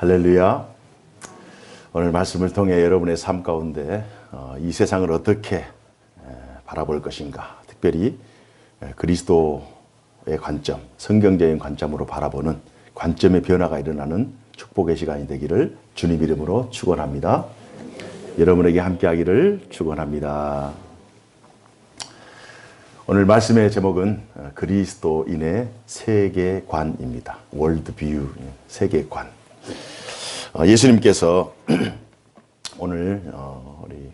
할렐루야. 오늘 말씀을 통해 여러분의 삶 가운데 이 세상을 어떻게 바라볼 것인가, 특별히 그리스도의 관점, 성경적인 관점으로 바라보는 관점의 변화가 일어나는 축복의 시간이 되기를 주님 이름으로 축원합니다. 여러분에게 함께하기를 축원합니다. 오늘 말씀의 제목은 그리스도인의 세계관입니다. 월드뷰, 세계관. 예수님께서 오늘 우리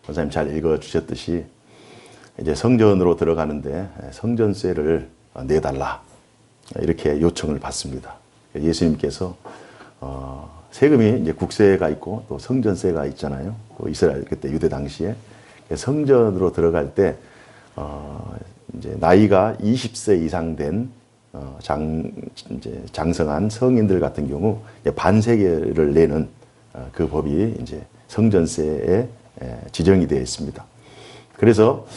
권사님 잘 읽어주셨듯이 이제 성전으로 들어가는데 성전세를 내달라 이렇게 요청을 받습니다. 예수님께서 세금이 이제 국세가 있고 또 성전세가 있잖아요. 또 이스라엘 그때 유대 당시에 성전으로 들어갈 때 이제 나이가 20세 이상 된 이제 장성한 성인들 같은 경우 반세겔을 내는 그 법이 이제 성전세에 지정이 되어 있습니다. 그래서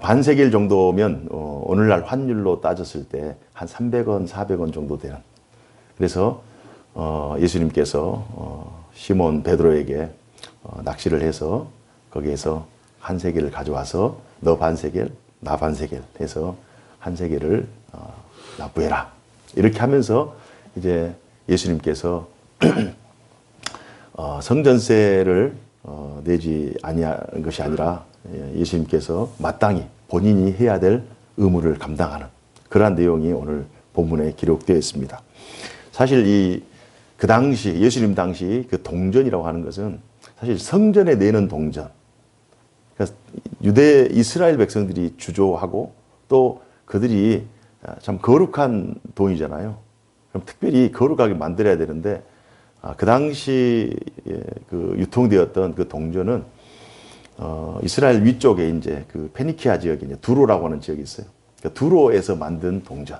반세겔 정도면 오늘날 환율로 따졌을 때 한 300원, 400원 정도 되는. 그래서 예수님께서 시몬 베드로에게 낚시를 해서 거기에서 한 세겔을 가져와서 너 반세겔, 나 반세겔 해서 한 세겔을 납부해라. 이렇게 하면서 이제 예수님께서 성전세를 내지 아니한 것이 아니라 예수님께서 마땅히 본인이 해야 될 의무를 감당하는 그러한 내용이 오늘 본문에 기록되어 있습니다. 사실 그 당시 예수님 당시 그 동전이라고 하는 것은 사실 성전에 내는 동전. 그러니까 유대 이스라엘 백성들이 주조하고 또 그들이 참 거룩한 돈이잖아요. 그럼 특별히 거룩하게 만들어야 되는데 그 당시 그 유통되었던 그 동전은 이스라엘 위쪽에 이제 그 페니키아 지역에 이제 두로라고 하는 지역이 있어요. 그러니까 두로에서 만든 동전.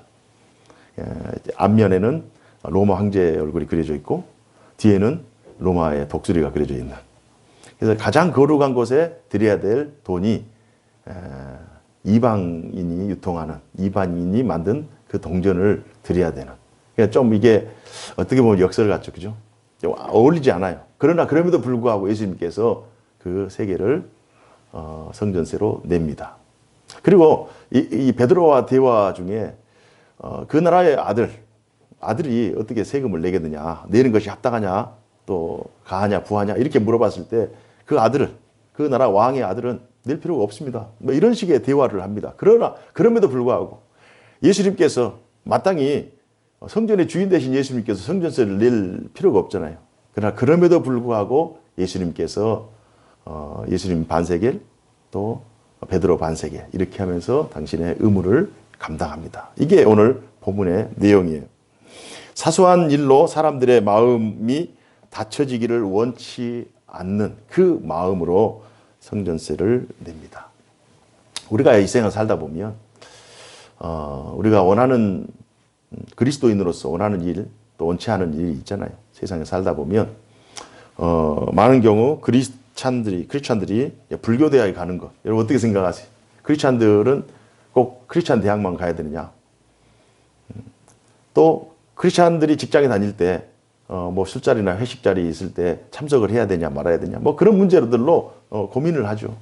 앞면에는 로마 황제의 얼굴이 그려져 있고 뒤에는 로마의 독수리가 그려져 있는. 그래서 가장 거룩한 곳에 드려야 될 돈이 이방인이 유통하는, 이방인이 만든 그 동전을 드려야 되는. 그러니까 좀 이게 어떻게 보면 역설 같죠, 그죠? 어울리지 않아요. 그러나 그럼에도 불구하고 예수님께서 그 세계를 성전세로 냅니다. 그리고 이 베드로와 대화 중에 그 나라의 아들이 어떻게 세금을 내겠느냐, 내는 것이 합당하냐, 또 가하냐, 부하냐 이렇게 물어봤을 때 그 아들은, 그 나라 왕의 아들은 낼 필요가 없습니다. 뭐 이런 식의 대화를 합니다. 그러나 그럼에도 불구하고 예수님께서 마땅히 성전의 주인 되신 예수님께서 성전세를 낼 필요가 없잖아요. 그러나 그럼에도 불구하고 예수님께서 예수님 반세겔 또 베드로 반세겔 이렇게 하면서 당신의 의무를 감당합니다. 이게 오늘 본문의 내용이에요. 사소한 일로 사람들의 마음이 닫혀지기를 원치 않는 그 마음으로 성전세를 냅니다. 우리가 이 생을 살다 보면 우리가 원하는 그리스도인으로서 원하는 일, 또 원치 않은 일이 있잖아요. 세상에 살다 보면 많은 경우 크리스찬들이 불교 대학에 가는 것, 여러분 어떻게 생각하세요? 크리스찬들은 꼭 크리스찬 대학만 가야 되느냐? 또 크리스찬들이 직장에 다닐 때 뭐 술자리나 회식 자리 있을 때 참석을 해야 되냐 말아야 되냐 뭐 그런 문제들로 고민을 하죠.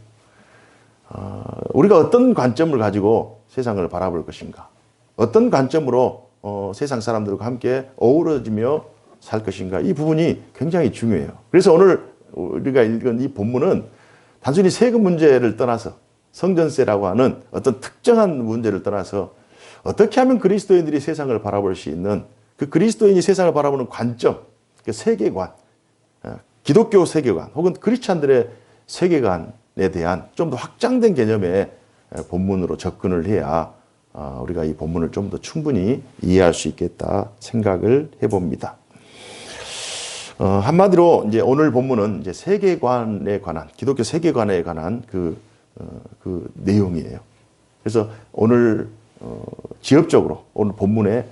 우리가 어떤 관점을 가지고 세상을 바라볼 것인가? 어떤 관점으로 세상 사람들과 함께 어우러지며 살 것인가? 이 부분이 굉장히 중요해요. 그래서 오늘 우리가 읽은 이 본문은 단순히 세금 문제를 떠나서 성전세라고 하는 어떤 특정한 문제를 떠나서 어떻게 하면 그리스도인들이 세상을 바라볼 수 있는 그 그리스도인이 세상을 바라보는 관점, 그 세계관, 기독교 세계관 혹은 크리스찬들의 세계관에 대한 좀 더 확장된 개념의 본문으로 접근을 해야 우리가 이 본문을 좀 더 충분히 이해할 수 있겠다 생각을 해봅니다. 한마디로 이제 오늘 본문은 이제 세계관에 관한, 기독교 세계관에 관한 그 내용이에요. 그래서 오늘 지엽적으로 오늘 본문에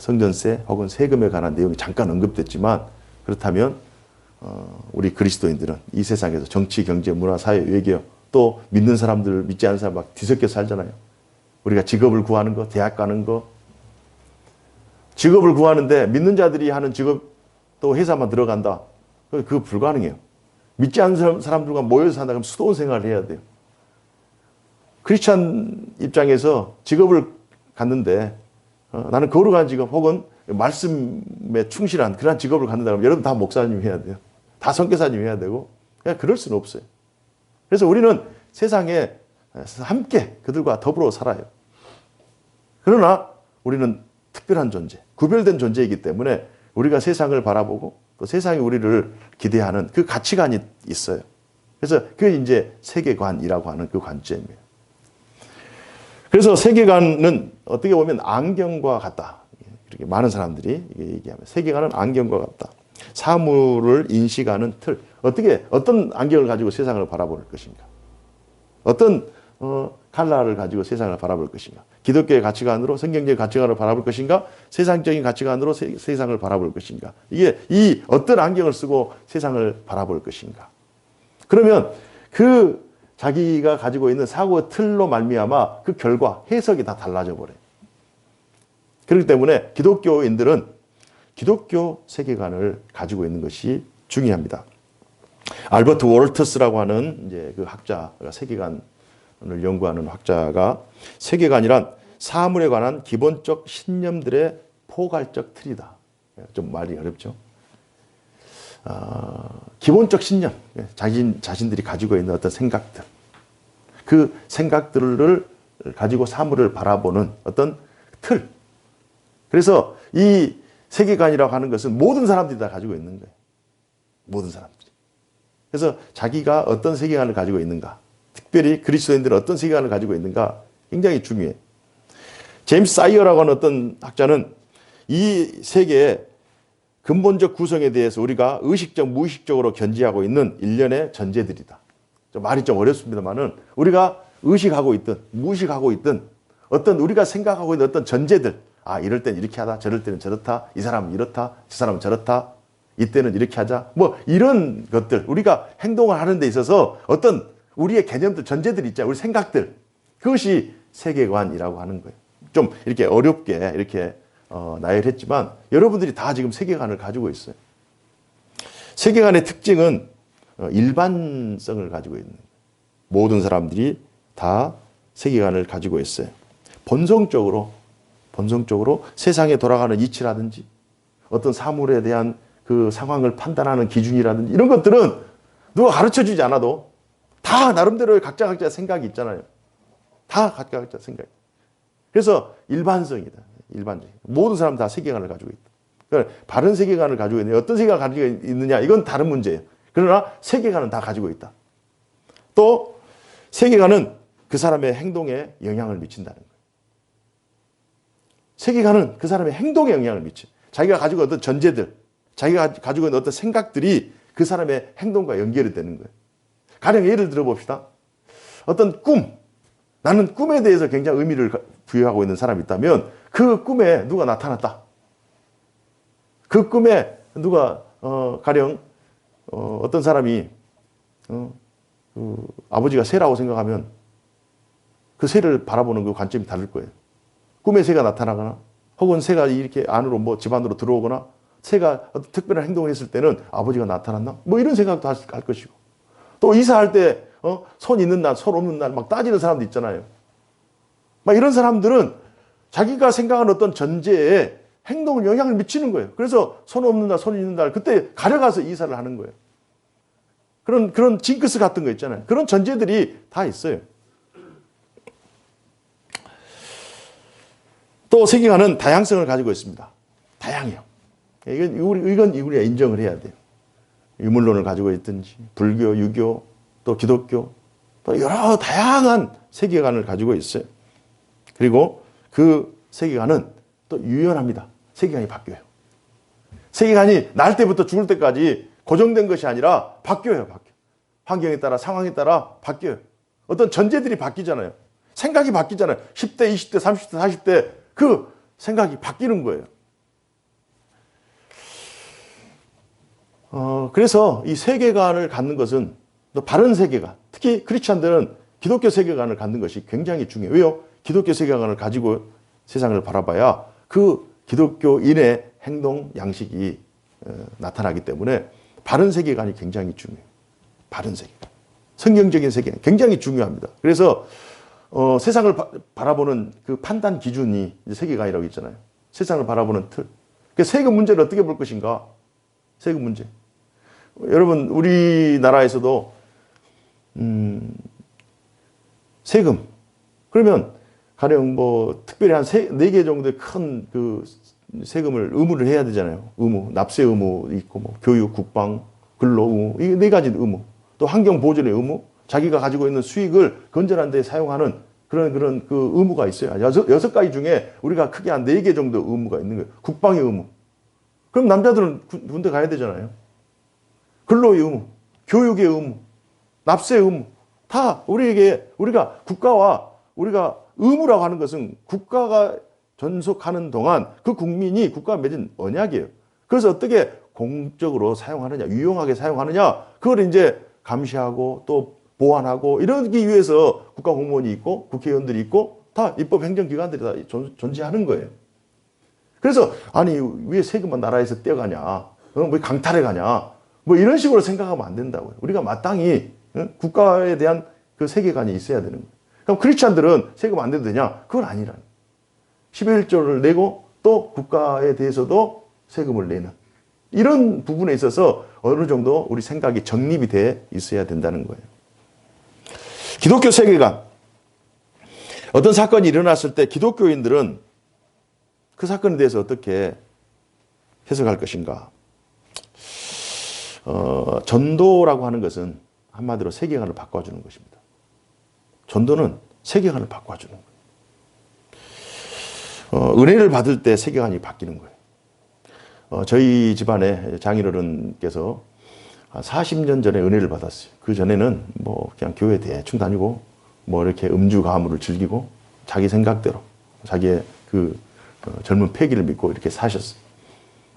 성전세 혹은 세금에 관한 내용이 잠깐 언급됐지만 그렇다면 우리 그리스도인들은 이 세상에서 정치, 경제, 문화, 사회, 외교 또 믿는 사람들, 믿지 않는 사람 막 뒤섞여 살잖아요. 우리가 직업을 구하는 거, 대학 가는 거, 직업을 구하는데 믿는 자들이 하는 직업 또 회사만 들어간다. 그거 불가능해요. 믿지 않는 사람들과 모여서 산다 그러면 수도원 생활을 해야 돼요. 크리스찬 입장에서 직업을 갖는데 나는 거룩한 직업 혹은 말씀에 충실한 그런 직업을 갖는다 그러면 여러분 다 목사님 해야 돼요. 다 선교사님 해야 되고 그냥 그럴 수는 없어요. 그래서 우리는 세상에 함께 그들과 더불어 살아요. 그러나 우리는 특별한 존재, 구별된 존재이기 때문에 우리가 세상을 바라보고 또 세상이 우리를 기대하는 그 가치관이 있어요. 그래서 그게 이제 세계관이라고 하는 그 관점이에요. 그래서 세계관은 어떻게 보면 안경과 같다. 이렇게 많은 사람들이 얘기하면 세계관은 안경과 같다. 사물을 인식하는 틀. 어떤 안경을 가지고 세상을 바라볼 것인가? 어떤 칼라를 가지고 세상을 바라볼 것인가? 기독교의 가치관으로 성경적인 가치관을 바라볼 것인가? 세상적인 가치관으로 세상을 바라볼 것인가? 이게 이 어떤 안경을 쓰고 세상을 바라볼 것인가? 그러면 그 자기가 가지고 있는 사고의 틀로 말미암아 그 결과, 해석이 다 달라져 버려요. 그렇기 때문에 기독교인들은 기독교 세계관을 가지고 있는 것이 중요합니다. 알버트 월터스라고 하는 이제 그 학자가 세계관을 연구하는 학자가 세계관이란 사물에 관한 기본적 신념들의 포괄적 틀이다. 좀 말이 어렵죠. 기본적 신념, 자신들이 가지고 있는 어떤 생각들, 그 생각들을 가지고 사물을 바라보는 어떤 틀. 그래서 이 세계관이라고 하는 것은 모든 사람들이 다 가지고 있는 거예요. 모든 사람들이. 그래서 자기가 어떤 세계관을 가지고 있는가, 특별히 그리스도인들은 어떤 세계관을 가지고 있는가 굉장히 중요해요. 제임스 사이어라고 하는 어떤 학자는 이 세계의 근본적 구성에 대해서 우리가 의식적, 무의식적으로 견지하고 있는 일련의 전제들이다. 말이 좀 어렵습니다만은 우리가 의식하고 있든 무의식하고 있든 어떤 우리가 생각하고 있는 어떤 전제들, 이럴 땐 이렇게 하다, 저럴 때는 저렇다, 이 사람은 이렇다, 저 사람은 저렇다, 이때는 이렇게 하자, 뭐 이런 것들, 우리가 행동을 하는 데 있어서 어떤 우리의 개념들, 전제들 있잖아요. 우리 생각들, 그것이 세계관이라고 하는 거예요. 좀 이렇게 어렵게 이렇게 나열했지만 여러분들이 다 지금 세계관을 가지고 있어요. 세계관의 특징은 일반성을 가지고 있는 거예요. 모든 사람들이 다 세계관을 가지고 있어요. 본성적으로 세상에 돌아가는 이치라든지 어떤 사물에 대한 그 상황을 판단하는 기준이라든지 이런 것들은 누가 가르쳐주지 않아도 다 나름대로의 각자 생각이 있잖아요. 다 각자 생각이. 그래서 일반성이다. 일반적인. 모든 사람 다 세계관을 가지고 있다. 그러니까 바른 세계관을 가지고 있는데 어떤 세계관을 가지고 있느냐 이건 다른 문제예요. 그러나 세계관은 다 가지고 있다. 또 세계관은 그 사람의 행동에 영향을 미친다는 거예요. 세계관은 그 사람의 행동에 영향을 미쳐. 자기가 가지고 있는 어떤 전제들, 자기가 가지고 있는 어떤 생각들이 그 사람의 행동과 연결이 되는 거예요. 가령 예를 들어 봅시다. 어떤 꿈, 나는 꿈에 대해서 굉장히 의미를 부여하고 있는 사람이 있다면 그 꿈에 누가 나타났다. 그 꿈에 누가 가령 어떤 사람이 아버지가 새라고 생각하면 그 새를 바라보는 그 관점이 다를 거예요. 꿈에 새가 나타나거나 혹은 새가 이렇게 안으로 뭐 집 안으로 들어오거나 새가 어떤 특별한 행동을 했을 때는 아버지가 나타났나? 뭐 이런 생각도 할 것이고 또 이사할 때 손 있는 날, 손 없는 날 막 따지는 사람도 있잖아요. 막 이런 사람들은 자기가 생각하는 어떤 전제에 행동을 영향을 미치는 거예요. 그래서 손 없는 날, 손 있는 날 그때 가려가서 이사를 하는 거예요. 그런 징크스 같은 거 있잖아요. 그런 전제들이 다 있어요. 또 세계관은 다양성을 가지고 있습니다. 다양해요. 이건 우리가 인정을 해야 돼요. 유물론을 가지고 있든지 불교, 유교, 또 기독교, 또 여러 다양한 세계관을 가지고 있어요. 그리고 그 세계관은 또 유연합니다. 세계관이 바뀌어요. 세계관이 날 때부터 죽을 때까지 고정된 것이 아니라 바뀌어요. 환경에 따라, 상황에 따라 바뀌어요. 어떤 전제들이 바뀌잖아요. 생각이 바뀌잖아요. 10대, 20대, 30대, 40대 그 생각이 바뀌는 거예요. 그래서 이 세계관을 갖는 것은 또 바른 세계관, 특히 크리스찬들은 기독교 세계관을 갖는 것이 굉장히 중요해요. 왜요? 기독교 세계관을 가지고 세상을 바라봐야 그 기독교인의 행동 양식이 나타나기 때문에 바른 세계관이 굉장히 중요해요. 바른 세계관. 성경적인 세계관 굉장히 중요합니다. 그래서 세상을 바라보는 그 판단 기준이 이제 세계관이라고 있잖아요. 세상을 바라보는 틀. 그 세금 문제를 어떻게 볼 것인가? 세금 문제. 여러분 우리나라에서도 세금 그러면 가령 뭐 특별히 한 4개 정도의 큰 그 세금을 의무를 해야 되잖아요. 의무, 납세 의무 있고 뭐 교육, 국방, 근로 의무 이 4가지 의무. 또 환경 보존의 의무, 자기가 가지고 있는 수익을 건전한 데 사용하는 그런 그 의무가 있어요. 6가지 중에 우리가 크게 한 4개 정도 의무가 있는 거예요. 국방의 의무. 그럼 남자들은 군대 가야 되잖아요. 근로의 의무, 교육의 의무, 납세 의무. 다 우리가 국가와 우리가 의무라고 하는 것은 국가가 존속하는 동안 그 국민이 국가와 맺은 언약이에요. 그래서 어떻게 공적으로 사용하느냐, 유용하게 사용하느냐, 그걸 이제 감시하고 또 보완하고 이러기 위해서 국가 공무원이 있고 국회의원들이 있고 다 입법 행정기관들이 다 존재하는 거예요. 그래서 아니 왜 세금만 나라에서 떼어가냐, 왜 강탈해 가냐, 뭐 이런 식으로 생각하면 안 된다고요. 우리가 마땅히 국가에 대한 그 세계관이 있어야 되는 거예요. 그럼 크리스찬들은 세금 안 내도 되냐? 그건 아니라는. 11조를 내고 또 국가에 대해서도 세금을 내는 이런 부분에 있어서 어느 정도 우리 생각이 정립이 돼 있어야 된다는 거예요. 기독교 세계관. 어떤 사건이 일어났을 때 기독교인들은 그 사건에 대해서 어떻게 해석할 것인가? 전도라고 하는 것은 한마디로 세계관을 바꿔주는 것입니다. 전도는 세계관을 바꿔주는 거예요. 은혜를 받을 때 세계관이 바뀌는 거예요. 저희 집안에 장인어른께서 한 40년 전에 은혜를 받았어요. 그 전에는 뭐 그냥 교회 대충 다니고 뭐 이렇게 음주 가무를 즐기고 자기 생각대로 자기의 그 젊은 패기를 믿고 이렇게 사셨어요.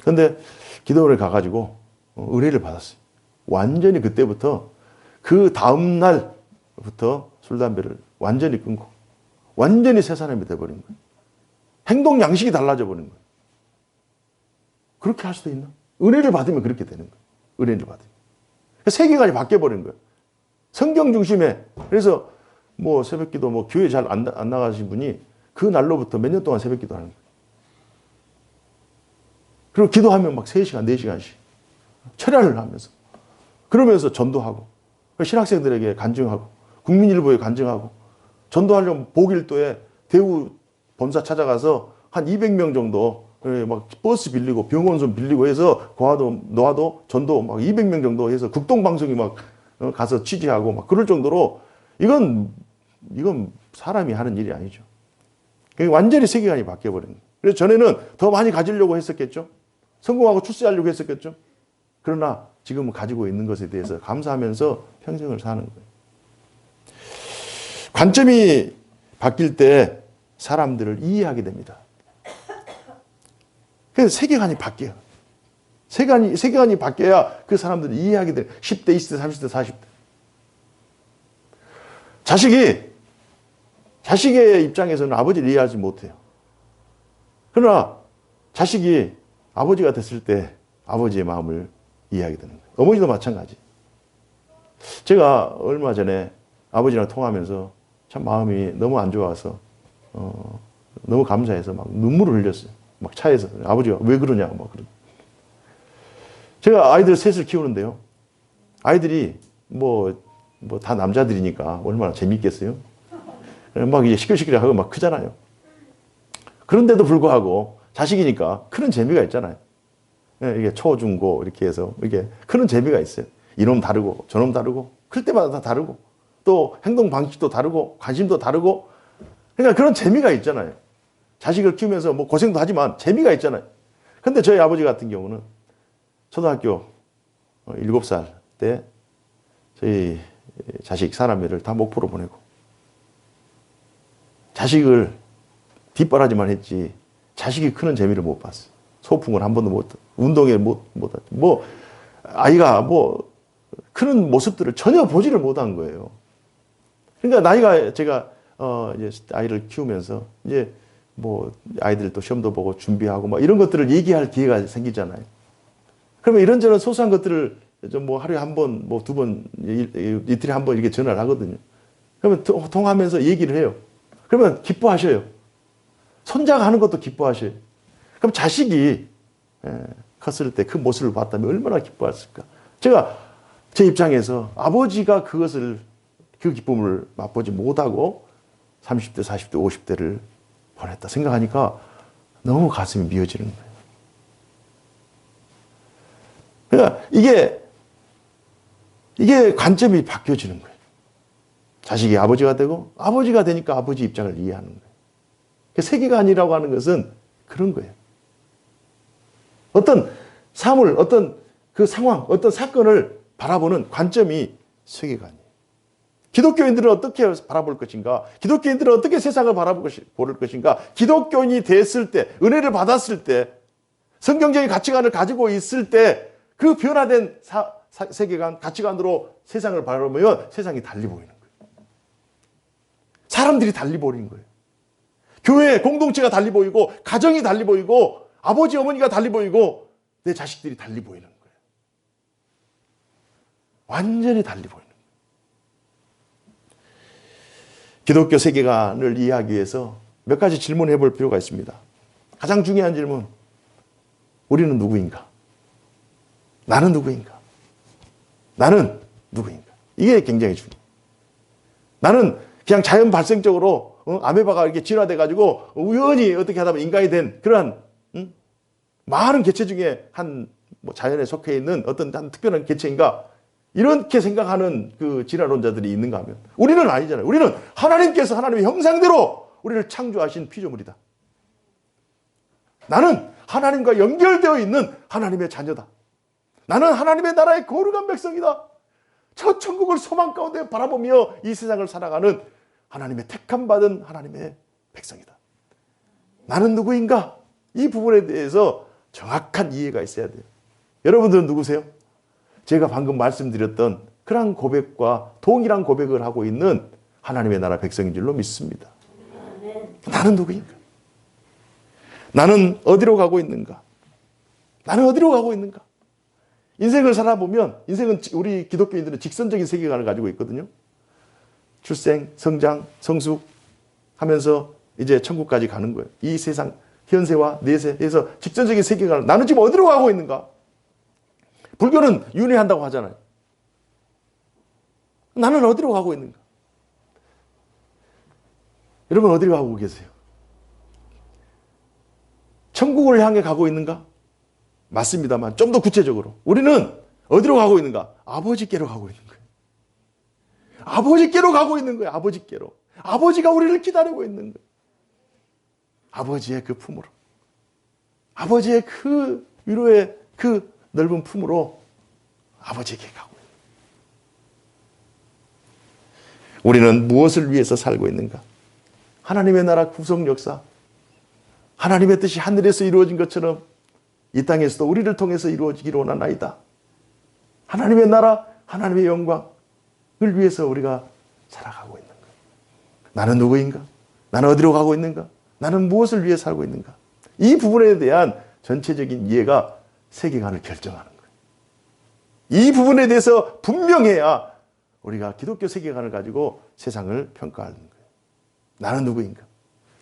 그런데 기도원에 가가지고 은혜를 받았어요. 완전히 그때부터 그 다음 날부터 술, 담배를 완전히 끊고 완전히 새 사람이 돼버린 거예요. 행동 양식이 달라져 버린 거예요. 그렇게 할 수도 있나? 은혜를 받으면 그렇게 되는 거예요. 은혜를 받으면. 세계관이 바뀌어버린 거예요. 성경 중심에. 그래서 뭐 새벽기도 뭐 교회 잘 안 나가신 분이 그 날로부터 몇 년 동안 새벽기도 하는 거예요. 그리고 기도하면 막 3시간, 4시간씩. 철야를 하면서. 그러면서 전도하고. 신학생들에게 간증하고. 국민일보에 간증하고. 전도하려면 복일도에 대우 본사 찾아가서 한 200명 정도 막 버스 빌리고 병원선 빌리고 해서 노화도 전도 막 200명 정도 해서 극동방송이 막 가서 취재하고 막 그럴 정도로 이건 사람이 하는 일이 아니죠. 완전히 세계관이 바뀌어버린 거예요. 그래서 전에는 더 많이 가지려고 했었겠죠. 성공하고 출세하려고 했었겠죠. 그러나 지금은 가지고 있는 것에 대해서 감사하면서 평생을 사는 거예요. 관점이 바뀔 때 사람들을 이해하게 됩니다. 그래서 세계관이 바뀌어요. 세계관이 바뀌어야 그 사람들을 이해하게 돼요. 10대, 20대, 30대, 40대. 자식의 입장에서는 아버지를 이해하지 못해요. 그러나 자식이 아버지가 됐을 때 아버지의 마음을 이해하게 되는 거예요. 어머니도 마찬가지. 제가 얼마 전에 아버지랑 통화하면서 참 마음이 너무 안 좋아서 너무 감사해서 막 눈물을 흘렸어요. 막 차에서 아버지가 왜 그러냐 막 그런. 제가 아이들 셋을 키우는데요. 아이들이 뭐 다 남자들이니까 얼마나 재밌겠어요. 막 이제 시끌시끌하고 막 크잖아요. 그런데도 불구하고 자식이니까 크는 재미가 있잖아요. 이게 초, 중, 고 이렇게 해서 이렇게 크는 재미가 있어요. 이놈 다르고 저놈 다르고 클 때마다 다 다르고 또 행동 방식도 다르고 관심도 다르고 그러니까 그런 재미가 있잖아요. 자식을 키우면서 뭐 고생도 하지만 재미가 있잖아요. 근데 저희 아버지 같은 경우는 초등학교 7살 때 저희 자식 사남매를 다 목포로 보내고 자식을 뒷바라지만 했지 자식이 크는 재미를 못 봤어요. 소풍을 한 번도 못, 운동회 뭐 아이가 뭐 크는 모습들을 전혀 보지를 못한 거예요. 그러니까 나이가 제가 이제 아이를 키우면서 이제 뭐 아이들 또 시험도 보고 준비하고 막 이런 것들을 얘기할 기회가 생기잖아요. 그러면 이런저런 소소한 것들을 좀 뭐 하루에 한 번, 뭐 두 번, 이틀에 한 번 이렇게 전화를 하거든요. 그러면 통화하면서 얘기를 해요. 그러면 기뻐하셔요. 손자가 하는 것도 기뻐하셔요. 그럼 자식이 컸을 때 그 모습을 봤다면 얼마나 기뻐했을까. 제가 제 입장에서 아버지가 그 기쁨을 맛보지 못하고 30대, 40대, 50대를 보냈다 생각하니까 너무 가슴이 미어지는 거예요. 그러니까 이게 관점이 바뀌어지는 거예요. 자식이 아버지가 되고 아버지가 되니까 아버지 입장을 이해하는 거예요. 세계관이라고 하는 것은 그런 거예요. 어떤 사물, 어떤 그 상황, 어떤 사건을 바라보는 관점이 세계관이에요. 기독교인들은 어떻게 바라볼 것인가? 기독교인들은 어떻게 세상을 바라볼 것인가? 기독교인이 됐을 때, 은혜를 받았을 때, 성경적인 가치관을 가지고 있을 때, 그 변화된 세계관, 가치관으로 세상을 바라보면 세상이 달리 보이는 거예요. 사람들이 달리 보이는 거예요. 교회 공동체가 달리 보이고, 가정이 달리 보이고, 아버지, 어머니가 달리 보이고, 내 자식들이 달리 보이는 거예요. 완전히 달리 보이는 거예요. 기독교 세계관을 이해하기 위해서 몇 가지 질문을 해볼 필요가 있습니다. 가장 중요한 질문. 우리는 누구인가? 나는 누구인가? 나는 누구인가? 이게 굉장히 중요해요. 나는 그냥 자연 발생적으로 아메바가 이렇게 진화돼가지고 우연히 어떻게 하다 보면 인간이 된 그러한 많은 개체 중에 뭐 자연에 속해 있는 어떤 한 특별한 개체인가? 이렇게 생각하는 그 진화론자들이 있는가 하면 우리는 아니잖아요. 우리는 하나님께서 하나님의 형상대로 우리를 창조하신 피조물이다. 나는 하나님과 연결되어 있는 하나님의 자녀다. 나는 하나님의 나라의 거룩한 백성이다. 저 천국을 소망 가운데 바라보며 이 세상을 살아가는 하나님의 택함 받은 하나님의 백성이다. 나는 누구인가? 이 부분에 대해서 정확한 이해가 있어야 돼요. 여러분들은 누구세요? 제가 방금 말씀드렸던 그런 고백과 동일한 고백을 하고 있는 하나님의 나라 백성인 줄로 믿습니다. 나는 누구인가? 나는 어디로 가고 있는가? 나는 어디로 가고 있는가? 인생을 살아보면 인생은 우리 기독교인들은 직선적인 세계관을 가지고 있거든요. 출생, 성장, 성숙 하면서 이제 천국까지 가는 거예요. 이 세상 현세와 내세에서 직선적인 세계관을 나는 지금 어디로 가고 있는가? 불교는 윤회한다고 하잖아요. 나는 어디로 가고 있는가? 여러분 어디로 가고 계세요? 천국을 향해 가고 있는가? 맞습니다만 좀 더 구체적으로 우리는 어디로 가고 있는가? 아버지께로 가고 있는 거예요. 아버지께로 가고 있는 거예요. 아버지께로. 아버지가 우리를 기다리고 있는 거예요. 아버지의 그 품으로. 아버지의 그 위로의 그 넓은 품으로 아버지에게 가고 있는 거예요. 우리는 무엇을 위해서 살고 있는가? 하나님의 나라 구속 역사. 하나님의 뜻이 하늘에서 이루어진 것처럼 이 땅에서도 우리를 통해서 이루어지기를 원하나이다. 하나님의 나라, 하나님의 영광을 위해서 우리가 살아가고 있는 거예요. 나는 누구인가? 나는 어디로 가고 있는가? 나는 무엇을 위해 살고 있는가? 이 부분에 대한 전체적인 이해가 세계관을 결정하는 거예요. 이 부분에 대해서 분명해야 우리가 기독교 세계관을 가지고 세상을 평가하는 거예요. 나는 누구인가?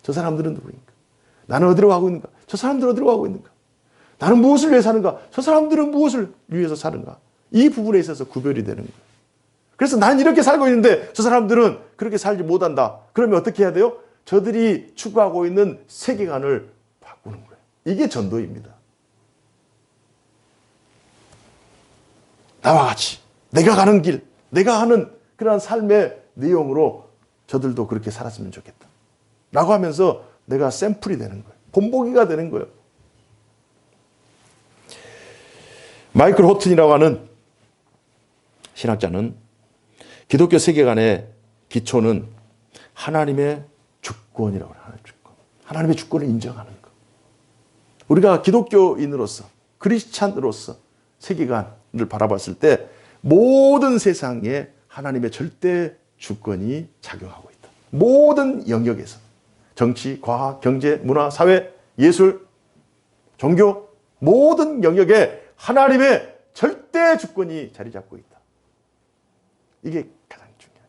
저 사람들은 누구인가? 나는 어디로 가고 있는가? 저 사람들은 어디로 가고 있는가? 나는 무엇을 위해 사는가? 저 사람들은 무엇을 위해서 사는가? 이 부분에 있어서 구별이 되는 거예요. 그래서 난 이렇게 살고 있는데 저 사람들은 그렇게 살지 못한다. 그러면 어떻게 해야 돼요? 저들이 추구하고 있는 세계관을 바꾸는 거예요. 이게 전도입니다. 나와 같이 내가 가는 길, 내가 하는 그러한 삶의 내용으로 저들도 그렇게 살았으면 좋겠다. 라고 하면서 내가 샘플이 되는 거예요. 본보기가 되는 거예요. 마이클 호튼이라고 하는 신학자는 기독교 세계관의 기초는 하나님의 주권이라고 해요. 하나님의 주권을 인정하는 것. 우리가 기독교인으로서 크리스찬으로서 세계관을 바라봤을 때 모든 세상에 하나님의 절대 주권이 작용하고 있다. 모든 영역에서 정치, 과학, 경제, 문화, 사회, 예술, 종교 모든 영역에 하나님의 절대 주권이 자리 잡고 있다. 이게 가장 중요한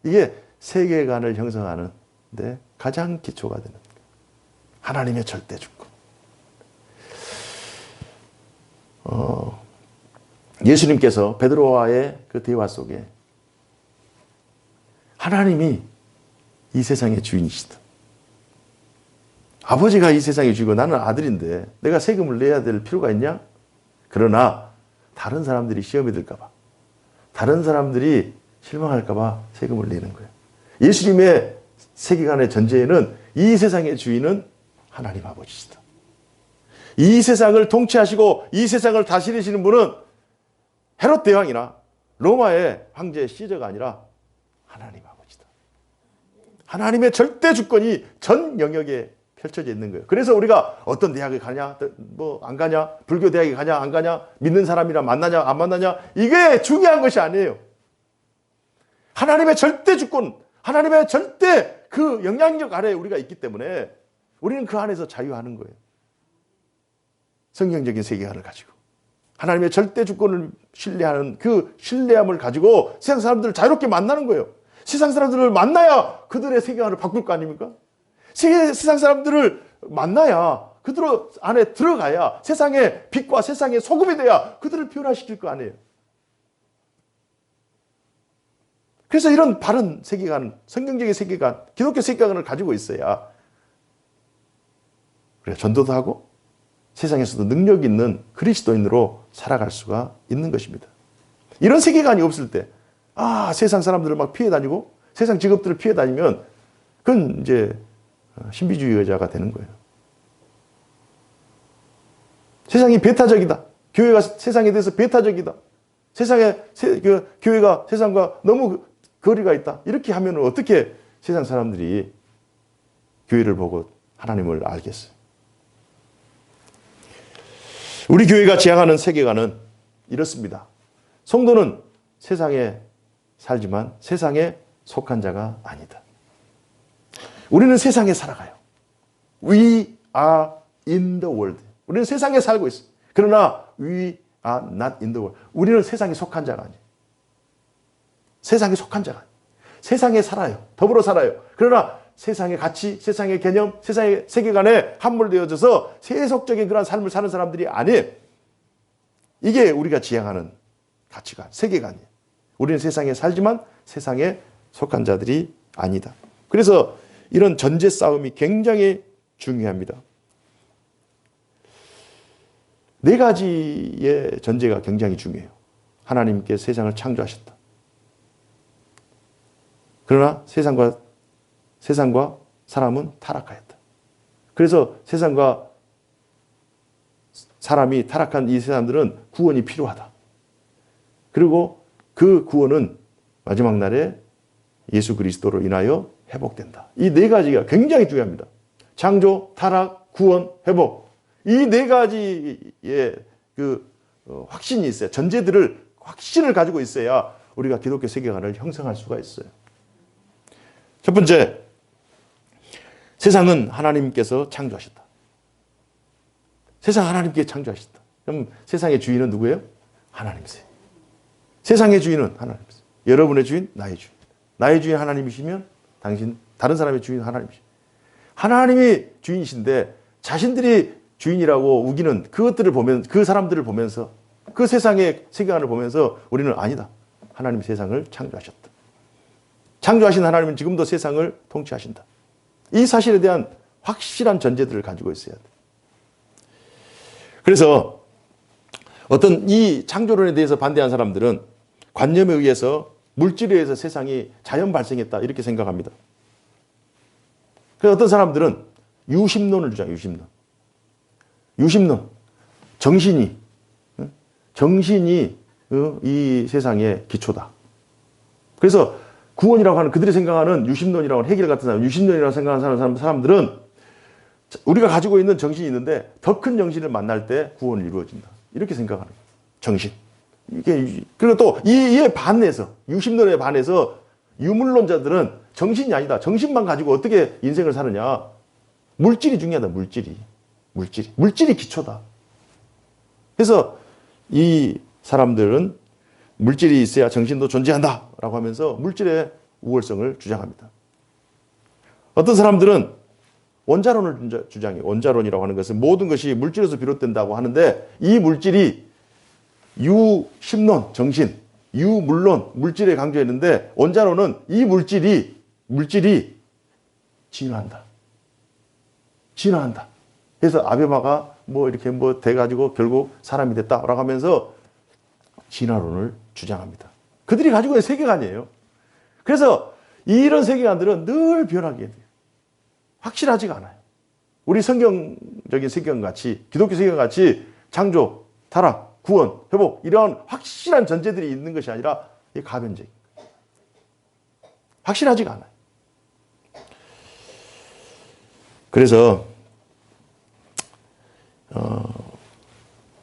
거예요. 이게 세계관을 형성하는 데 가장 기초가 되는 거예요. 하나님의 절대 주권. 예수님께서 베드로와의 그 대화 속에 하나님이 이 세상의 주인이시다. 아버지가 이 세상의 주이고 나는 아들인데 내가 세금을 내야 될 필요가 있냐? 그러나 다른 사람들이 시험에 들까 봐, 다른 사람들이 실망할까 봐 세금을 내는 거예요. 예수님의 세계관의 전제에는 이 세상의 주인은 하나님 아버지시다. 이 세상을 통치하시고 이 세상을 다스리시는 분은 헤롯 대왕이나 로마의 황제 시저가 아니라 하나님 아버지다. 하나님의 절대 주권이 전 영역에 펼쳐져 있는 거예요. 그래서 우리가 어떤 대학에 가냐, 뭐 안 가냐, 불교 대학에 가냐, 안 가냐, 믿는 사람이랑 만나냐, 안 만나냐, 이게 중요한 것이 아니에요. 하나님의 절대 주권, 하나님의 절대 그 영향력 아래에 우리가 있기 때문에 우리는 그 안에서 자유하는 거예요. 성경적인 세계관을 가지고 하나님의 절대 주권을 신뢰하는 그 신뢰함을 가지고 세상 사람들을 자유롭게 만나는 거예요. 세상 사람들을 만나야 그들의 세계관을 바꿀 거 아닙니까? 세상 사람들을 만나야 그들 안에 들어가야 세상의 빛과 세상의 소금이 돼야 그들을 변화시킬 거 아니에요. 그래서 이런 바른 세계관, 성경적인 세계관, 기독교 세계관을 가지고 있어야 우리가 전도도 하고 세상에서도 능력 있는 그리스도인으로 살아갈 수가 있는 것입니다. 이런 세계관이 없을 때, 세상 사람들을 막 피해 다니고 세상 직업들을 피해 다니면 그건 이제 신비주의자가 되는 거예요. 세상이 배타적이다. 교회가 세상에 대해서 배타적이다. 교회가 세상과 너무 거리가 있다. 이렇게 하면 어떻게 세상 사람들이 교회를 보고 하나님을 알겠어요? 우리 교회가 지향하는 세계관은 이렇습니다. 성도는 세상에 살지만 세상에 속한 자가 아니다. 우리는 세상에 살아가요. We are in the world. 우리는 세상에 살고 있어요. 그러나 we are not in the world. 우리는 세상에 속한 자가 아니에요. 세상에 속한 자가 아니에요. 세상에 살아요. 더불어 살아요. 그러나 세상의 가치, 세상의 개념, 세상의 세계관에 함몰되어져서 세속적인 그런 삶을 사는 사람들이 아니에요. 이게 우리가 지향하는 가치관, 세계관이에요. 우리는 세상에 살지만 세상에 속한 자들이 아니다. 그래서 이런 전제 싸움이 굉장히 중요합니다. 네 가지의 전제가 굉장히 중요해요. 하나님께 세상을 창조하셨다. 그러나 세상과 사람은 타락하였다. 그래서 세상과 사람이 타락한 이 사람들은 구원이 필요하다. 그리고 그 구원은 마지막 날에 예수 그리스도로 인하여 회복된다. 이 네 가지가 굉장히 중요합니다. 창조, 타락, 구원, 회복. 이 네 가지의 확신이 있어요. 확신을 가지고 있어야 우리가 기독교 세계관을 형성할 수가 있어요. 첫 번째, 세상은 하나님께서 창조하셨다. 세상 하나님께 창조하셨다. 그럼 세상의 주인은 누구예요? 하나님이세요. 세상의 주인은 하나님이세요. 여러분의 주인, 나의 주인. 나의 주인 하나님이시면 다른 사람의 주인은 하나님이시죠. 하나님이 주인이신데 자신들이 주인이라고 우기는 그 사람들을 보면서 그 세상의 세계관을 보면서 우리는 아니다. 하나님이 세상을 창조하셨다. 창조하신 하나님은 지금도 세상을 통치하신다. 이 사실에 대한 확실한 전제들을 가지고 있어야 돼. 그래서 어떤 이 창조론에 대해서 반대한 사람들은 관념에 의해서 물질에 의해서 세상이 자연 발생했다 이렇게 생각합니다. 그래서 어떤 사람들은 유심론을 주장해요. 유심론. 정신이 이 세상의 기초다. 그래서 구원이라고 하는 그들이 생각하는 유심론이라고 하는 해결 같은 사람, 유심론이라고 생각하는 사람들은 우리가 가지고 있는 정신이 있는데 더 큰 정신을 만날 때 구원이 이루어진다. 이렇게 생각하는 거예요. 정신. 그리고 또 이에 반해서 유심론에 반해서 유물론자들은 정신이 아니다. 정신만 가지고 어떻게 인생을 사느냐. 물질이 중요하다. 물질이 기초다. 그래서 이 사람들은 물질이 있어야 정신도 존재한다라고 하면서 물질의 우월성을 주장합니다. 어떤 사람들은 원자론을 주장해요. 원자론이라고 하는 것은 모든 것이 물질에서 비롯된다고 하는데 이 물질이 유심론, 정신, 유물론, 물질에 강조했는데 원자론은 이 물질이 진화한다. 진화한다. 그래서 아베마가 뭐 이렇게 뭐 돼가지고 결국 사람이 됐다라고 하면서 진화론을 주장합니다. 그들이 가지고 있는 세계관이에요. 그래서 이런 세계관들은 늘 변하게 돼요. 확실하지가 않아요. 우리 성경적인 세계관같이, 기독교 세계관같이 창조, 타락, 구원, 회복 이런 확실한 전제들이 있는 것이 아니라 가변적인 거예요. 확실하지가 않아요. 그래서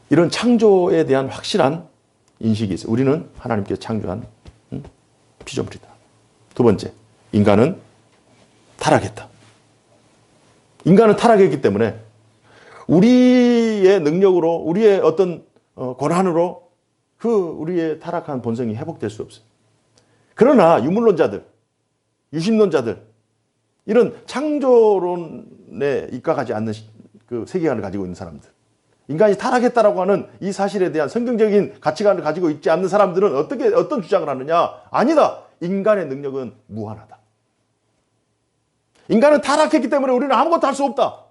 이런 창조에 대한 확실한 인식이 있어요. 우리는 하나님께서 창조한 피조물이다. 두 번째, 인간은 타락했다. 인간은 타락했기 때문에 우리의 능력으로, 우리의 어떤 권한으로 우리의 타락한 본성이 회복될 수 없어요. 그러나 유물론자들, 유심론자들, 이런 창조론에 입각하지 않는 그 세계관을 가지고 있는 사람들, 인간이 타락했다라고 하는 이 사실에 대한 성경적인 가치관을 가지고 있지 않는 사람들은 어떤 주장을 하느냐? 아니다. 인간의 능력은 무한하다. 인간은 타락했기 때문에 우리는 아무것도 할 수 없다.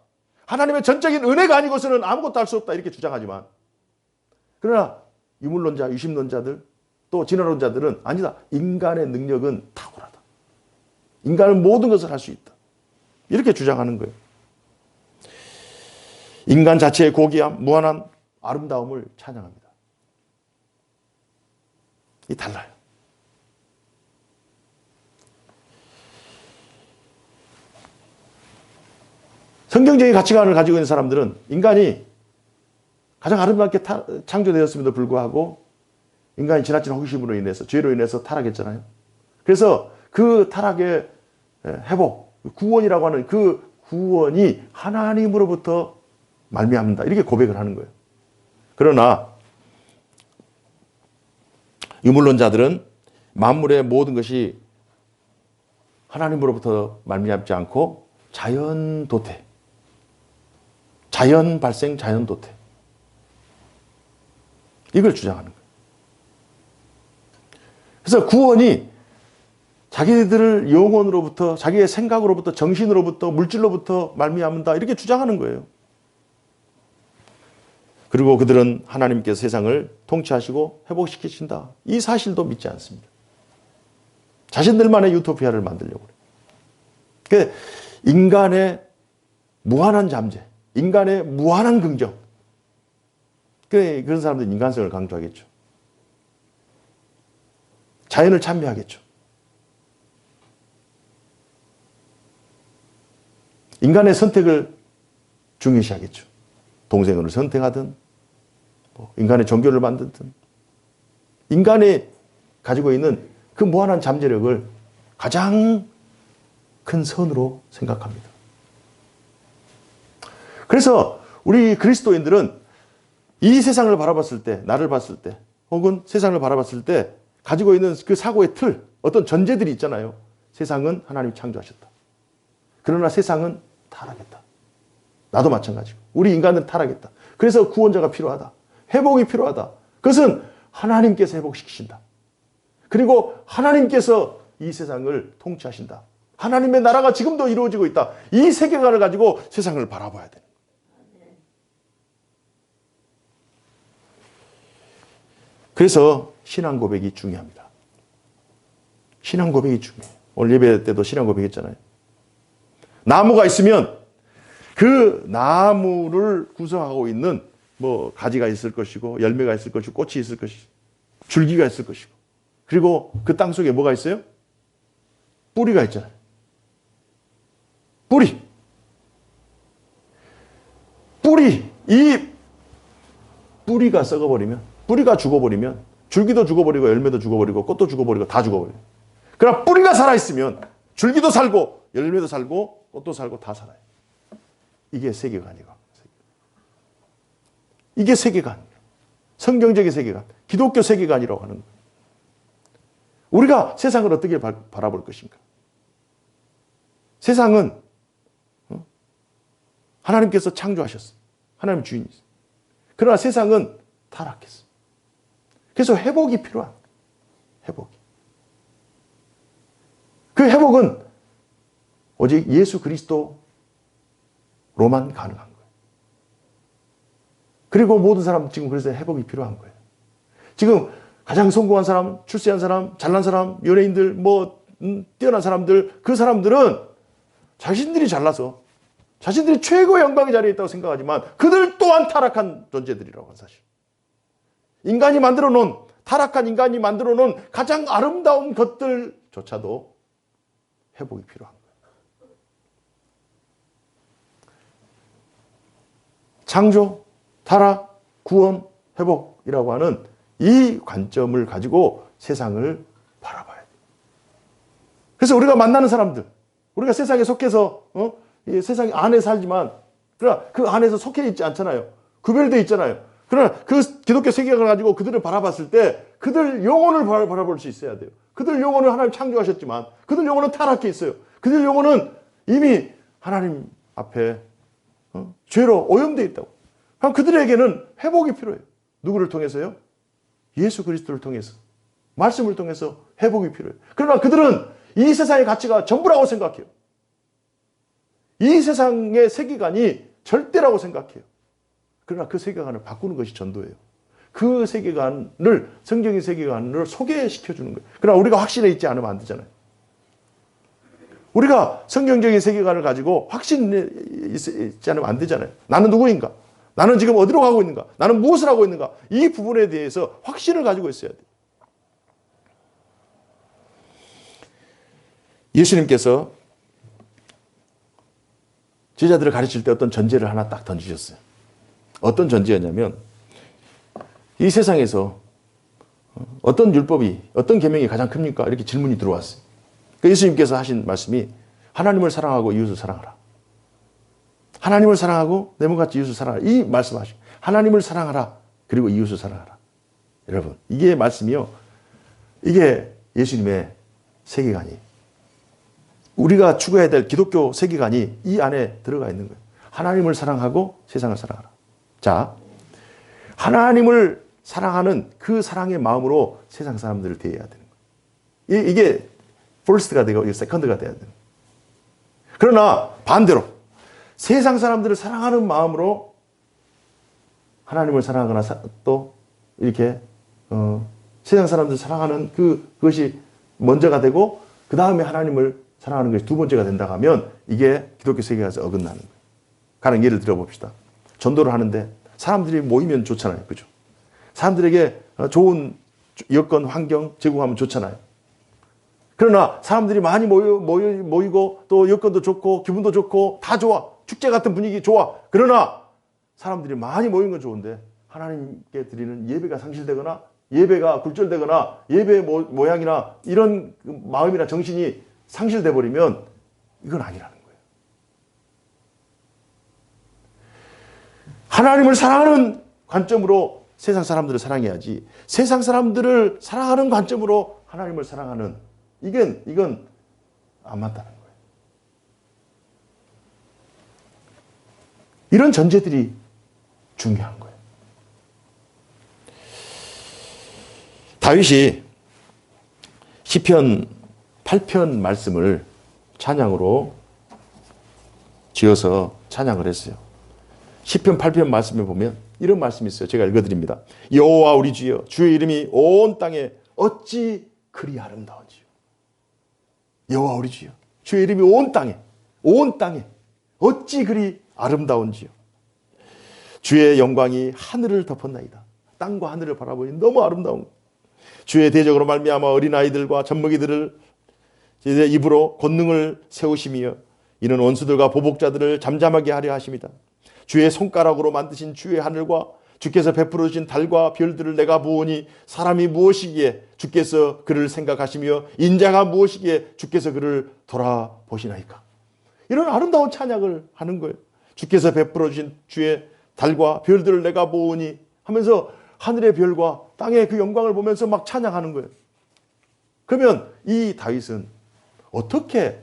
하나님의 전적인 은혜가 아니고서는 아무것도 할 수 없다. 이렇게 주장하지만, 그러나 유물론자, 유심론자들, 또 진화론자들은 아니다. 인간의 능력은 탁월하다. 인간은 모든 것을 할 수 있다. 이렇게 주장하는 거예요. 인간 자체의 고귀함, 무한한 아름다움을 찬양합니다. 이 달라요. 성경적인 가치관을 가지고 있는 사람들은 인간이 가장 아름답게 창조되었음에도 불구하고 인간이 지나친 호기심으로 인해서, 죄로 인해서 타락했잖아요. 그래서 그 타락의 회복, 구원이라고 하는 그 구원이 하나님으로부터 말미암는다. 이렇게 고백을 하는 거예요. 그러나 유물론자들은 만물의 모든 것이 하나님으로부터 말미암지 않고 자연 도태, 자연 발생, 자연 도태, 이걸 주장하는 거예요. 그래서 구원이 자기들을 영혼으로부터, 자기의 생각으로부터, 정신으로부터, 물질로부터 말미암는다. 이렇게 주장하는 거예요. 그리고 그들은 하나님께서 세상을 통치하시고 회복시키신다. 이 사실도 믿지 않습니다. 자신들만의 유토피아를 만들려고 그래요. 인간의 무한한 잠재, 인간의 무한한 긍정. 그런 사람들은 인간성을 강조하겠죠. 자연을 찬미하겠죠. 인간의 선택을 중요시하겠죠. 동생을 선택하든, 인간의 종교를 만들든, 인간이 가지고 있는 그 무한한 잠재력을 가장 큰 선으로 생각합니다. 그래서 우리 그리스도인들은 이 세상을 바라봤을 때, 나를 봤을 때, 혹은 세상을 바라봤을 때 가지고 있는 그 사고의 틀, 어떤 전제들이 있잖아요. 세상은 하나님이 창조하셨다. 그러나 세상은 타락했다. 나도 마찬가지고. 우리 인간은 타락했다. 그래서 구원자가 필요하다. 회복이 필요하다. 그것은 하나님께서 회복시키신다. 그리고 하나님께서 이 세상을 통치하신다. 하나님의 나라가 지금도 이루어지고 있다. 이 세계관을 가지고 세상을 바라봐야 되는 거예요. 그래서 신앙 고백이 중요합니다. 신앙 고백이 중요해요. 오늘 예배 때도 신앙 고백했잖아요. 나무가 있으면 그 나무를 구성하고 있는 뭐 가지가 있을 것이고 열매가 있을 것이고 꽃이 있을 것이고 줄기가 있을 것이고 그리고 그 땅 속에 뭐가 있어요? 뿌리가 있잖아요. 뿌리. 이 뿌리가 썩어버리면, 뿌리가 죽어버리면 줄기도 죽어버리고 열매도 죽어버리고 꽃도 죽어버리고 다 죽어버려요. 그러나 뿌리가 살아있으면 줄기도 살고 열매도 살고 꽃도 살고 다 살아요. 이게 세계관이고. 이게 세계관. 성경적인 세계관, 기독교 세계관이라고 하는 거예요. 우리가 세상을 어떻게 바라볼 것인가? 세상은 하나님께서 창조하셨어요. 하나님 주인이세요. 그러나 세상은 타락했어요. 그래서 회복이 필요한 거예요. 회복이. 그 회복은 오직 예수 그리스도로만 가능한 거예요. 그리고 모든 사람 지금 그래서 회복이 필요한 거예요. 지금 가장 성공한 사람, 출세한 사람, 잘난 사람, 연예인들, 뛰어난 사람들, 그 사람들은 자신들이 잘나서 자신들이 최고의 영광의 자리에 있다고 생각하지만 그들 또한 타락한 존재들이라고 하는 사실. 인간이 만들어 놓은, 타락한 인간이 만들어 놓은 가장 아름다운 것들조차도 회복이 필요한 거예요. 창조, 타락, 구원, 회복이라고 하는 이 관점을 가지고 세상을 바라봐야 돼요. 그래서 우리가 만나는 사람들, 우리가 세상에 속해서 이 세상 안에 살지만 그러나 그 안에서 속해 있지 않잖아요. 구별되어 있잖아요. 그러나 그 기독교 세계관을 가지고 그들을 바라봤을 때 그들 영혼을 바라볼 수 있어야 돼요. 그들 영혼을 하나님 창조하셨지만 그들 영혼은 타락해 있어요. 그들 영혼은 이미 하나님 앞에 죄로 오염되어 있다고. 그럼 그들에게는 회복이 필요해요. 누구를 통해서요? 예수 그리스도를 통해서, 말씀을 통해서 회복이 필요해요. 그러나 그들은 이 세상의 가치가 전부라고 생각해요. 이 세상의 세계관이 절대라고 생각해요. 그러나 그 세계관을 바꾸는 것이 전도예요. 그 세계관을, 성경의 세계관을 소개시켜주는 거예요. 그러나 우리가 확신에 있지 않으면 안 되잖아요. 우리가 성경적인 세계관을 가지고 확신에 있지 않으면 안 되잖아요. 나는 누구인가? 나는 지금 어디로 가고 있는가? 나는 무엇을 하고 있는가? 이 부분에 대해서 확신을 가지고 있어야 돼요. 예수님께서 제자들을 가르칠 때 어떤 전제를 하나 딱 던지셨어요. 어떤 전제였냐면 이 세상에서 어떤 율법이, 어떤 계명이 가장 큽니까? 이렇게 질문이 들어왔어요. 예수님께서 하신 말씀이 하나님을 사랑하고 이웃을 사랑하라. 하나님을 사랑하고 내 몸같이 이웃을 사랑하라. 이 말씀하시고 하나님을 사랑하라. 그리고 이웃을 사랑하라. 여러분, 이게 말씀이요. 이게 예수님의 세계관이, 우리가 추구해야 될 기독교 세계관이 이 안에 들어가 있는 거예요. 하나님을 사랑하고 세상을 사랑하라. 자, 하나님을 사랑하는 그 사랑의 마음으로 세상 사람들을 대해야 되는 거예요. 이게 퍼스트가 되고 이게 세컨드가 돼야 되는 거예요. 그러나 반대로 세상 사람들을 사랑하는 마음으로 하나님을 사랑하거나 또 이렇게 세상 사람들을 사랑하는 그것이 먼저가 되고 그 다음에 하나님을 사랑하는 것이 두 번째가 된다 하면 이게 기독교 세계에서 어긋나는 거예요. 가령 예를 들어봅시다. 전도를 하는데 사람들이 모이면 좋잖아요. 그죠? 사람들에게 좋은 여건, 환경 제공하면 좋잖아요. 그러나 사람들이 많이 모이고 또 여건도 좋고 기분도 좋고 다 좋아. 축제 같은 분위기 좋아. 그러나 사람들이 많이 모이는 건 좋은데 하나님께 드리는 예배가 상실되거나 예배가 굴절되거나 예배의 모양이나 이런 마음이나 정신이 상실돼 버리면 이건 아니라는 거예요. 하나님을 사랑하는 관점으로 세상 사람들을 사랑해야지 세상 사람들을 사랑하는 관점으로 하나님을 사랑하는 이건 안 맞다는 거예요. 이런 전제들이 중요한 거예요. 다윗이 시편 8편 말씀을 찬양으로 지어서 찬양을 했어요. 시편 8편 말씀에 보면 이런 말씀이 있어요. 제가 읽어드립니다. 여호와 우리 주여, 주의 이름이 온 땅에 어찌 그리 아름다운지요. 여호와 우리 주여, 주의 이름이 온 땅에 어찌 그리 아름다운지요. 주의 영광이 하늘을 덮었나이다. 땅과 하늘을 바라보니 너무 아름다운 거예요. 주의 대적으로 말미암아 어린아이들과 젖먹이들을 입으로 권능을 세우시며 이는 원수들과 보복자들을 잠잠하게 하려 하십니다. 주의 손가락으로 만드신 주의 하늘과 주께서 베풀어 주신 달과 별들을 내가 보오니 사람이 무엇이기에 주께서 그를 생각하시며 인자가 무엇이기에 주께서 그를 돌아보시나이까. 이런 아름다운 찬양을 하는 거예요. 주께서 베풀어 주신 주의 달과 별들을 내가 보오니 하면서 하늘의 별과 땅의 그 영광을 보면서 막 찬양하는 거예요. 그러면 이 다윗은 어떻게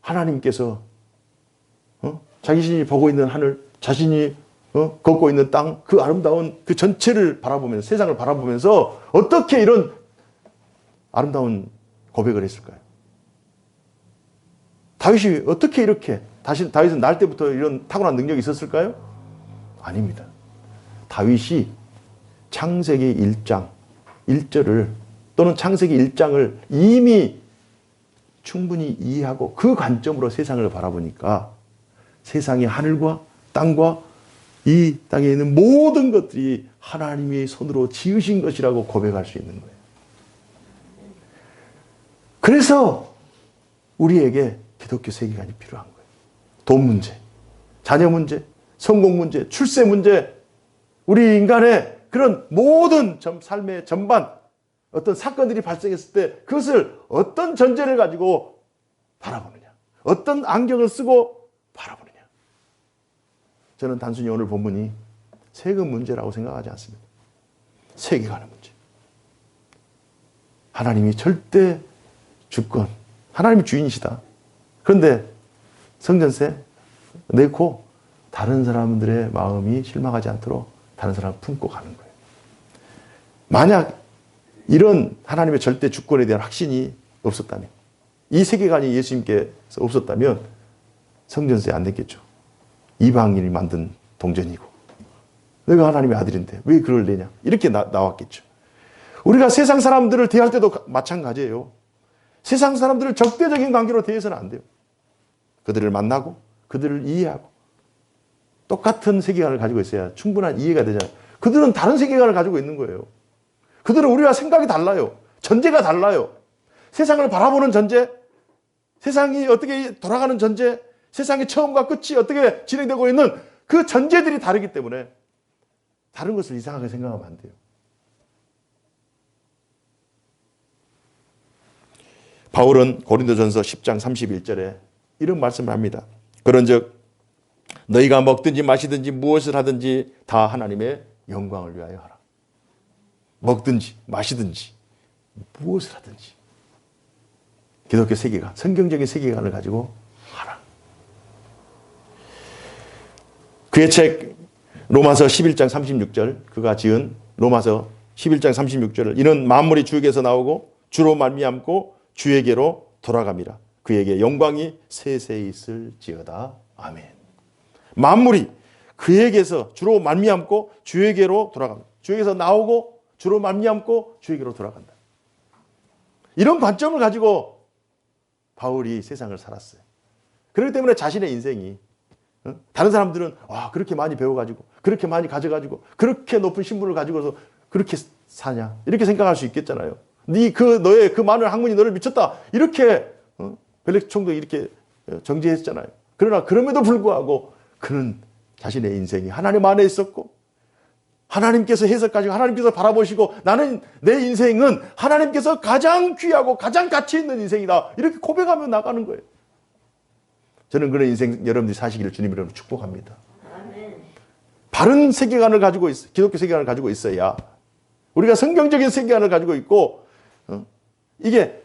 하나님께서 자신이 보고 있는 하늘, 자신이 걷고 있는 땅, 그 아름다운 그 전체를 바라보면서, 세상을 바라보면서 어떻게 이런 아름다운 고백을 했을까요? 다윗이 어떻게 이렇게, 다윗은 날 때부터 이런 타고난 능력이 있었을까요? 아닙니다. 다윗이 창세기 1장 1절을 또는 창세기 1장을 이미 충분히 이해하고 그 관점으로 세상을 바라보니까 세상의 하늘과 땅과 이 땅에 있는 모든 것들이 하나님의 손으로 지으신 것이라고 고백할 수 있는 거예요. 그래서 우리에게 기독교 세계관이 필요한 거예요. 돈 문제, 자녀 문제, 성공 문제, 출세 문제, 우리 인간의 그런 모든 삶의 전반, 어떤 사건들이 발생했을 때 그것을 어떤 전제를 가지고 바라보느냐, 어떤 안경을 쓰고 바라보느냐. 저는 단순히 오늘 본문이 세금 문제라고 생각하지 않습니다. 세계관의 문제. 하나님이 절대 주권, 하나님이 주인이시다. 그런데 성전세 내고 다른 사람들의 마음이 실망하지 않도록 다른 사람을 품고 가는 거예요. 만약 이런 하나님의 절대 주권에 대한 확신이 없었다면, 이 세계관이 예수님께서 없었다면 성전세 안 냈겠죠. 이방인이 만든 동전이고 내가 하나님의 아들인데 왜 그걸 내냐, 이렇게 나왔겠죠. 우리가 세상 사람들을 대할 때도 마찬가지예요. 세상 사람들을 적대적인 관계로 대해서는 안 돼요. 그들을 만나고 그들을 이해하고 똑같은 세계관을 가지고 있어야 충분한 이해가 되잖아요. 그들은 다른 세계관을 가지고 있는 거예요. 그들은 우리와 생각이 달라요. 전제가 달라요. 세상을 바라보는 전제, 세상이 어떻게 돌아가는 전제, 세상의 처음과 끝이 어떻게 진행되고 있는 그 전제들이 다르기 때문에 다른 것을 이상하게 생각하면 안 돼요. 바울은 고린도전서 10장 31절에 이런 말씀을 합니다. 그런즉 너희가 먹든지 마시든지 무엇을 하든지 다 하나님의 영광을 위하여 하라. 먹든지 마시든지 무엇을 하든지 기독교 세계관, 성경적인 세계관을 가지고 하라. 그의 책 로마서 11장 36절, 그가 지은 로마서 11장 36절을 이는 만물이 주에게서 나오고 주로 말미암고 주에게로 돌아갑니다. 그에게 영광이 세세히 있을지어다. 아멘. 만물이 그에게서 주로 말미암고 주에게로 돌아갑니다. 주에게서 나오고 주로 말미암고 주에게로 돌아간다. 이런 관점을 가지고 바울이 세상을 살았어요. 그렇기 때문에 자신의 인생이, 다른 사람들은 와 그렇게 많이 배워가지고 그렇게 많이 가져가지고 그렇게 높은 신분을 가지고서 그렇게 사냐 이렇게 생각할 수 있겠잖아요. 너의 그 많은 학문이 너를 미쳤다 이렇게 벨렉총도 이렇게 정죄했잖아요. 그러나 그럼에도 불구하고 그는 자신의 인생이 하나님 안에 있었고 하나님께서 해석하시고 하나님께서 바라보시고 나는 내 인생은 하나님께서 가장 귀하고 가장 가치 있는 인생이다 이렇게 고백하며 나가는 거예요. 저는 그런 인생 여러분들이 사시기를 주님 이름으로 축복합니다. 아멘. 바른 세계관을 가지고 기독교 세계관을 가지고 있어야 우리가 성경적인 세계관을 가지고 있고 이게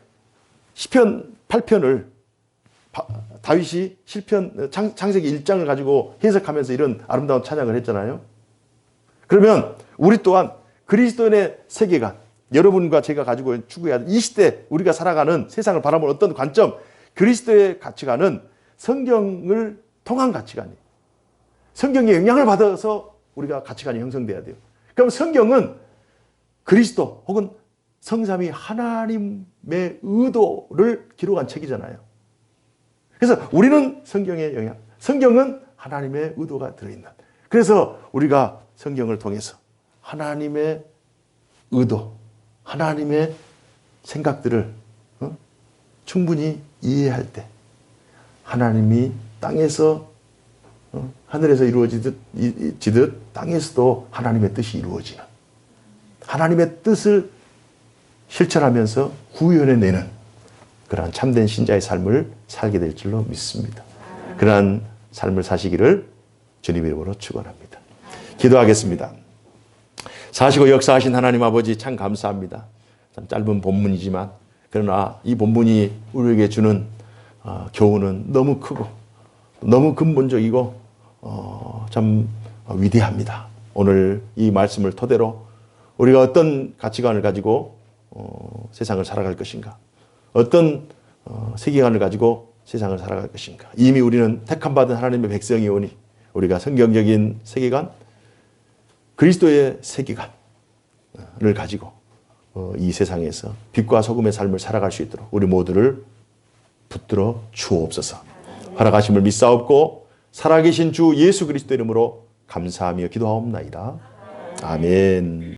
시편 8편을 다윗이 시편 창세기 1장을 가지고 해석하면서 이런 아름다운 찬양을 했잖아요. 그러면 우리 또한 그리스도인의 세계관, 여러분과 제가 가지고 추구해야 하는 이 시대 우리가 살아가는 세상을 바라보는 어떤 관점, 그리스도의 가치관은 성경을 통한 가치관이에요. 성경의 영향을 받아서 우리가 가치관이 형성돼야 돼요. 그럼 성경은 그리스도 혹은 성삼위 하나님의 의도를 기록한 책이잖아요. 그래서 우리는 성경의 영향, 성경은 하나님의 의도가 들어있는. 그래서 우리가 성경을 통해서 하나님의 의도, 하나님의 생각들을 충분히 이해할 때 하나님이 땅에서 하늘에서 이루어지듯 땅에서도 하나님의 뜻이 이루어지는 하나님의 뜻을 실천하면서 구현해내는 그러한 참된 신자의 삶을 살게 될 줄로 믿습니다. 그러한 삶을 사시기를 주님 이름으로 축원합니다. 기도하겠습니다. 사시고 역사하신 하나님 아버지 참 감사합니다. 참 짧은 본문이지만 그러나 이 본문이 우리에게 주는 교훈은 너무 크고 너무 근본적이고 참 위대합니다. 오늘 이 말씀을 토대로 우리가 어떤 가치관을 가지고 세상을 살아갈 것인가, 어떤 세계관을 가지고 세상을 살아갈 것인가. 이미 우리는 택함받은 하나님의 백성이 오니 우리가 성경적인 세계관, 그리스도의 세계관을 가지고 이 세상에서 빛과 소금의 삶을 살아갈 수 있도록 우리 모두를 붙들어 주옵소서. 허락하심을 믿사옵고 살아계신 주 예수 그리스도 이름으로 감사하며 기도하옵나이다. 아멘.